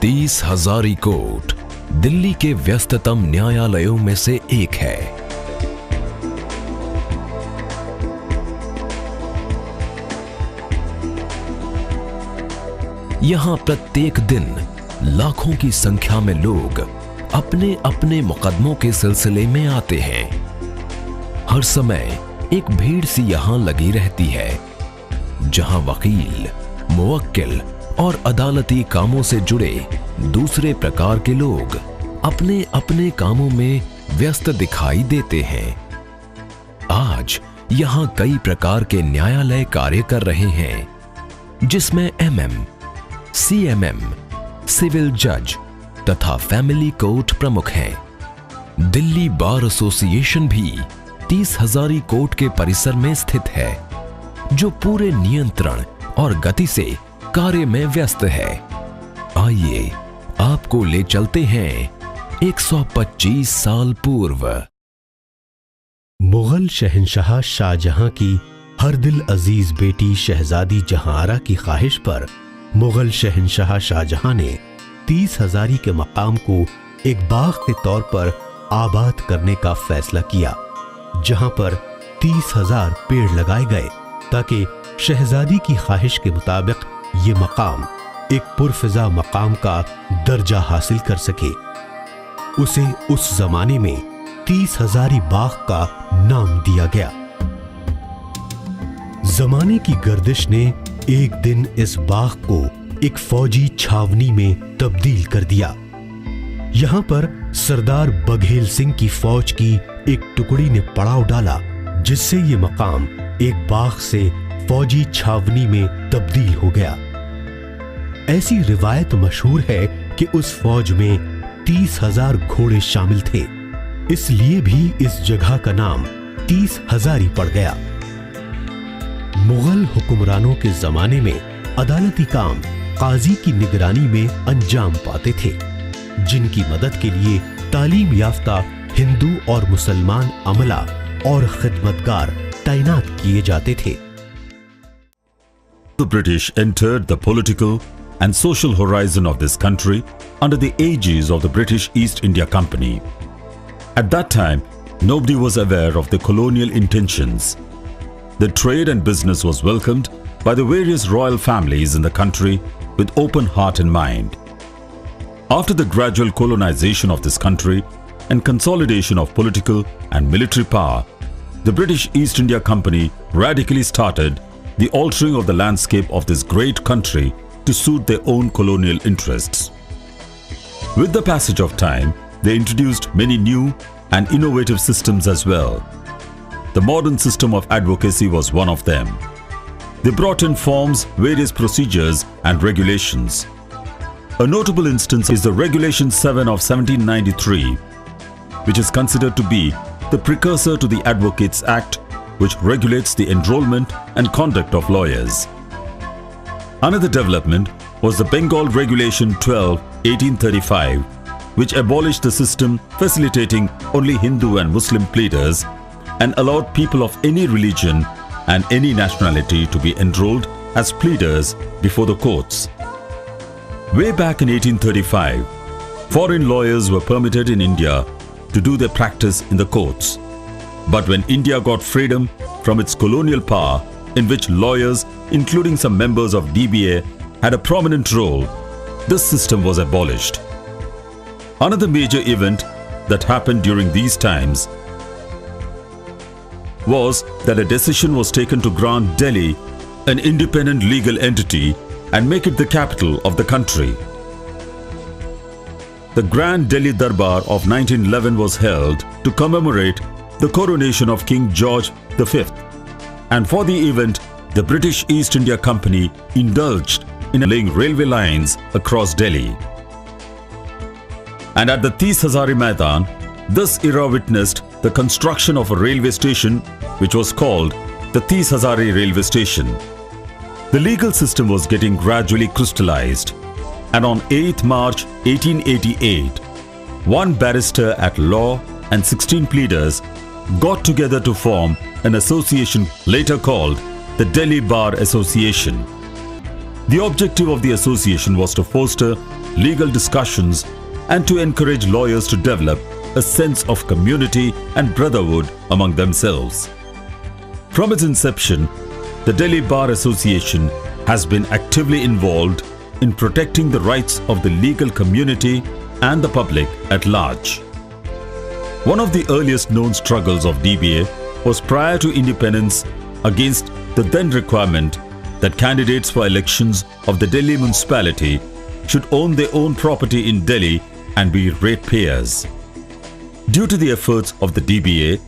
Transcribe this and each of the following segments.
30 Hazari court Delhi के व्यस्ततम न्यायालयों में से एक है। यहां प्रत्येक दिन लाखों की संख्या में लोग अपने अपने मुकदमों के सिलसिले में आते हैं। हर समय एक भीड़ सी यहां लगी रहती है, जहां वकील, मुवक्किल और अदालती कामों से जुड़े दूसरे प्रकार के लोग अपने अपने कामों में व्यस्त दिखाई देते हैं। आज यहां कई प्रकार के न्यायालय कार्य कर रहे हैं, जिसमें MM, CMM, सिविल जज तथा फैमिली कोर्ट प्रमुख हैं। दिल्ली बार एसोसिएशन भी 30 हजारी कोर्ट के परिसर में स्थित है, जो पूरे नियंत्रण और गति से कार्य में व्यस्त है। आइए आपको ले चलते हैं 125 साल पूर्व। मुगल शहंशाह शाहजहां की हर दिल अजीज बेटी शहजादी जहांआरा की ख्वाहिश पर मुगल शहंशाह शाहजहां ने 30 हजारी के मकाम को एक बाग के तौर पर आबाद करने का फैसला किया, जहां पर 30,000 पेड़ लगाए गए ताकि शहजादी की ख्वाहिश के मुताबिक ये मकाम एक पुरफिजा मकाम का दर्जा हासिल कर सके। उसे उस जमाने में 30 हजारी बाग का नाम दिया गया। जमाने की गर्दिश ने एक दिन इस बाग को एक फौजी छावनी में तब्दील कर दिया। यहां पर सरदार बघेल सिंह की फौज की एक टुकड़ी ने पड़ाव डाला, जिससे ये मकाम एक बाग से फौजी छावनी में तब्दील हो गया। ऐसी रिवायत मशहूर है कि उस फौज में 30,000 घोड़े शामिल थे, इसलिए भी इस जगह का नाम 30 हजारी पड़ गया। मुगल हुक्मरानों के जमाने में अदालती काम काजी की निगरानी में अंजाम पाते थे, जिनकी मदद के लिए तालीम याफ्ता हिंदू और मुसलमान अमला और खिदमतगार तैनात किए जाते थे। The British entered the political and social horizon of this country under the aegis of the British East India Company. At that time, nobody was aware of the colonial intentions. The trade and business was welcomed by the various royal families in the country with open heart and mind. After the gradual colonization of this country and consolidation of political and military power, the British East India Company radically started the altering of the landscape of this great country to suit their own colonial interests. With the passage of time, they introduced many new and innovative systems as well. The modern system of advocacy was one of them. They brought in forms, various procedures and regulations. A notable instance is the Regulation 7 of 1793, which is considered to be the precursor to the Advocates Act, which regulates the enrollment and conduct of lawyers. Another development was the Bengal Regulation 12, 1835, which abolished the system facilitating only Hindu and Muslim pleaders and allowed people of any religion and any nationality to be enrolled as pleaders before the courts. Way back in 1835, foreign lawyers were permitted in India to do their practice in the courts. But when India got freedom from its colonial power, in which lawyers, including some members of DBA, had a prominent role, this system was abolished. Another major event that happened during these times was that a decision was taken to grant Delhi an independent legal entity and make it the capital of the country. The Grand Delhi Darbar of 1911 was held to commemorate the coronation of King George V, and for the event, the British East India Company indulged in laying railway lines across Delhi. And at the 30 Hazari Maidan, this era witnessed the construction of a railway station which was called the 30 Hazari Railway Station. The legal system was getting gradually crystallized, and on 8th March 1888, one barrister at law and 16 pleaders got together to form an association later called the Delhi Bar Association. The objective of the association was to foster legal discussions and to encourage lawyers to develop a sense of community and brotherhood among themselves. From its inception, the Delhi Bar Association has been actively involved in protecting the rights of the legal community and the public at large. One of the earliest known struggles of DBA was prior to independence against the then requirement that candidates for elections of the Delhi municipality should own their own property in Delhi and be ratepayers. Due to the efforts of the DBA,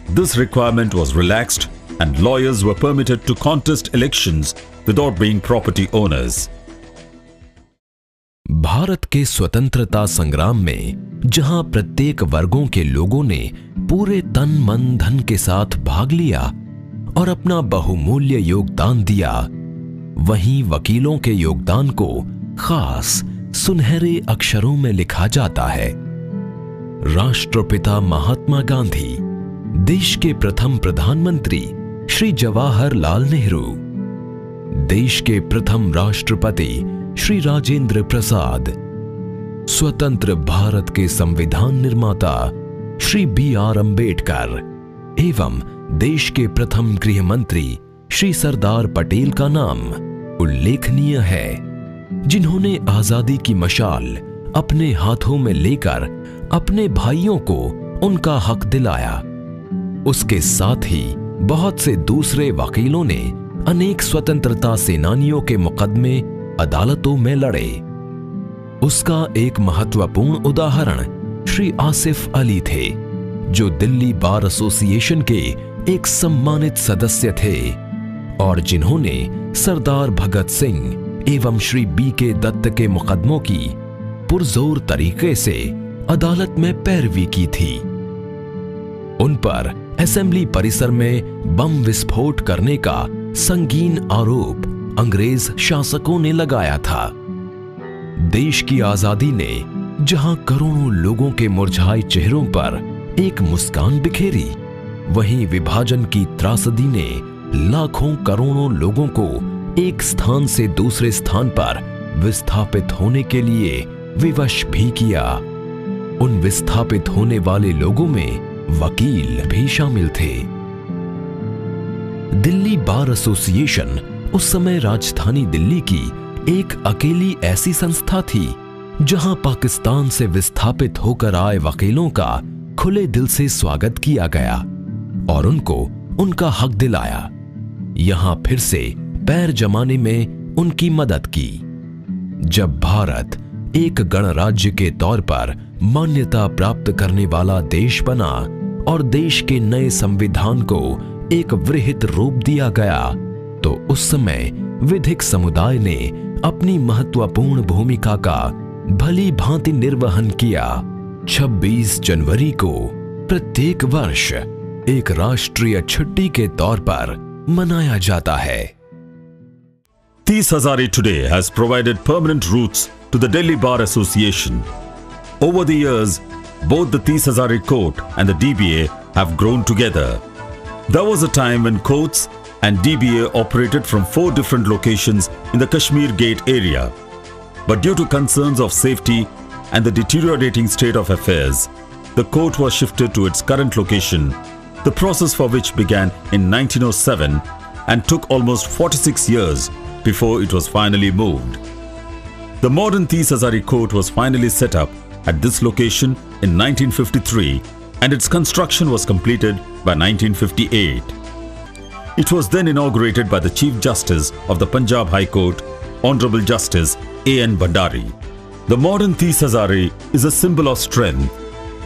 this requirement was relaxed and lawyers were permitted to contest elections without being property owners. Bharat के स्वतंत्रता संग्राम में जहां प्रत्येक वर्गों के लोगों ने पूरे तन मन धन के साथ भाग लिया और अपना बहुमूल्य योगदान दिया, वहीं वकीलों के योगदान को खास सुनहरे अक्षरों में लिखा जाता है। राष्ट्रपिता महात्मा गांधी, देश के प्रथम प्रधानमंत्री श्री जवाहरलाल नेहरू, देश के प्रथम राष्ट्रपति श्री राजेंद्र प्रसाद, स्वतंत्र भारत के संविधान निर्माता श्री B.R. अम्बेडकर एवं देश के प्रथम गृह मंत्री श्री सरदार पटेल का नाम उल्लेखनीय है, जिन्होंने आजादी की मशाल अपने हाथों में लेकर अपने भाइयों को उनका हक दिलाया। उसके साथ ही बहुत से दूसरे वकीलों ने अनेक स्वतंत्रता सेनानियों के मुकदमे अदालतों में लड़े। उसका एक महत्वपूर्ण उदाहरण श्री आसिफ अली थे, जो दिल्ली बार एसोसिएशन के एक सम्मानित सदस्य थे और जिन्होंने सरदार भगत सिंह एवं श्री B.K. दत्त के मुकदमों की पुरजोर तरीके से अदालत में पैरवी की थी। उन पर असेंबली परिसर में बम विस्फोट करने का संगीन आरोप अंग्रेज शासकों ने लगाया था। देश की आजादी ने जहां करोड़ों लोगों के मुरझाए चेहरों पर एक मुस्कान बिखेरी, वहीं विभाजन की त्रासदी ने लाखों करोड़ों लोगों को एक स्थान से दूसरे स्थान पर विस्थापित होने के लिए विवश भी किया। उन विस्थापित होने वाले लोगों में वकील भी शामिल थे। दिल्ली बार एसोसिएशन उस समय राजधानी दिल्ली की एक अकेली ऐसी संस्था थी जहां पाकिस्तान से विस्थापित होकर आए वकीलों का खुले दिल से स्वागत किया गया और उनको उनका हक दिलाया। यहां फिर से पैर जमाने में उनकी मदद की। जब भारत एक गणराज्य के तौर पर मान्यता प्राप्त करने वाला देश बना और देश के नए संविधान को एक वृहत रूप दिया गया, तो उस समय विधिक समुदाय ने अपनी महत्वपूर्ण भूमिका का भली भांति निर्वहन किया। 26 जनवरी को प्रत्येक वर्ष एक राष्ट्रीय छुट्टी के तौर पर मनाया जाता है। Tees Hazare today has provided permanent roots to the Delhi Bar Association. Over the years, both the Tees Hazare Court and the DBA have grown together. There was a time when courts and DBA operated from 4 different locations in the Kashmir Gate area. But due to concerns of safety and the deteriorating state of affairs, the court was shifted to its current location, the process for which began in 1907 and took almost 46 years before it was finally moved. The modern Tees Hazare Court was finally set up at this location in 1953 and its construction was completed by 1958. It was then inaugurated by the Chief Justice of the Punjab High Court, Honorable Justice A.N. Bhandari. The modern Tees Hazare is a symbol of strength,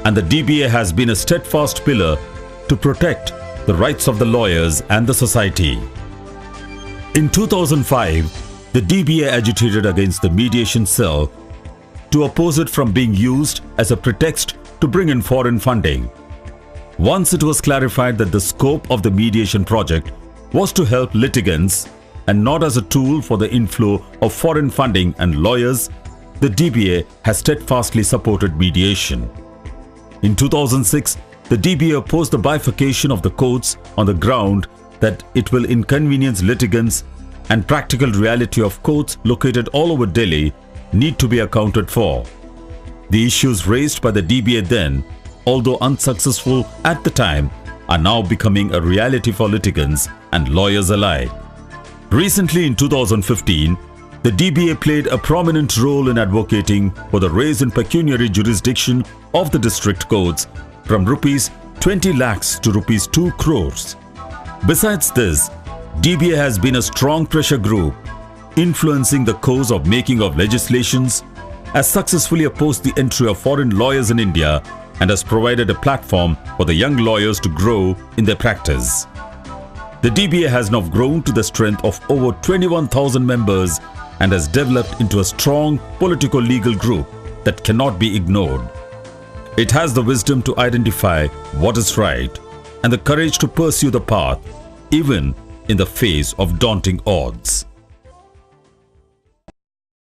and the DBA has been a steadfast pillar to protect the rights of the lawyers and the society. In 2005, the DBA agitated against the mediation cell to oppose it from being used as a pretext to bring in foreign funding. Once it was clarified that the scope of the mediation project was to help litigants and not as a tool for the inflow of foreign funding and lawyers, the DBA has steadfastly supported mediation. In 2006, the DBA opposed the bifurcation of the courts on the ground that it will inconvenience litigants and practical reality of courts located all over Delhi need to be accounted for. The issues raised by the DBA then, although unsuccessful at the time, are now becoming a reality for litigants and lawyers alike. Recently in 2015, the DBA played a prominent role in advocating for the raise in pecuniary jurisdiction of the district courts from rupees 20 lakhs to rupees 2 crores. Besides this, DBA has been a strong pressure group influencing the course of making of legislations, has successfully opposed the entry of foreign lawyers in India, and has provided a platform for the young lawyers to grow in their practice. The DBA has now grown to the strength of over 21,000 members and has developed into a strong political legal group that cannot be ignored. It has the wisdom to identify what is right and the courage to pursue the path even in the face of daunting odds.